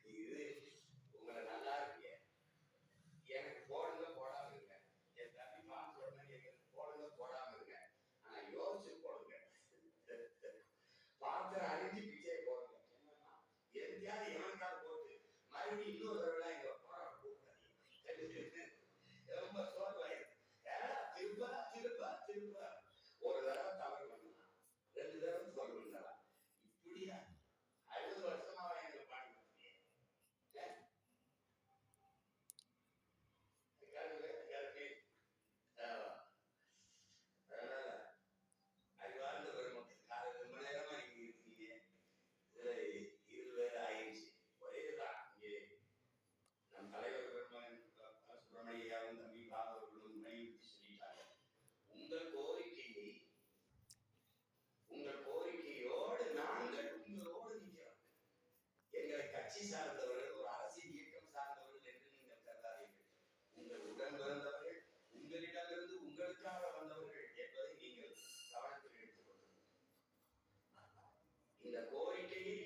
இது உங்களை நல்லா இருப்பீங்க. எனக்கு போடுங்க போடாம இருங்க. என் தம்பி மான் சொல்ற எங்களுக்கு போடுங்க போடாம இருங்க. ஆனா யோசிச்சு போடுங்க. பாத்திரம் அழிஞ்சு பிச்சை போடுங்க. எதுக்காவது எவனுக்காவது போட்டு மறுபடியும் இன்னொரு தடவை எங்க போராட ரொம்ப சோர்வாயிருக்கு. திரும்ப திரும்ப திரும்ப ஒரு தடவை தவறு பண்ணலாம், 2 தடவை தவறு பண்ணலாம். இப்படியா 60 வருஷமா எங்களை பாடி அதனால அறிவார்ந்த பெருமக்கள் காலை ரொம்ப நேரமா நீங்க இருக்கீங்க. 20 பேர் ஆயிடுச்சு. ஒரேதான் இங்கே நம் தலைவர் பெருமகன் சுப்பிரமணியாவும் தம்பி பாகவர்களும் வலியுறுத்தி சொல்லிட்டாங்க. உங்கள் கோரிக்கையோடு நாங்கள் உங்களோடு நிற்கிறோம். எங்களை கட்சி சார்ந்தவர்கள், ஒரு அரசியல் இயக்கம் சார்ந்தவர்கள் என்று நீங்கள் கருதாதீர்கள். உங்கள் உடன் பிறந்தவர்கள், உங்களிடமிருந்து உங்களுக்காக வந்தவர்கள் என்பதை நீங்கள் கவனத்தில் எடுத்துக் கொள்ளுங்கள். இந்த கோரிக்கையை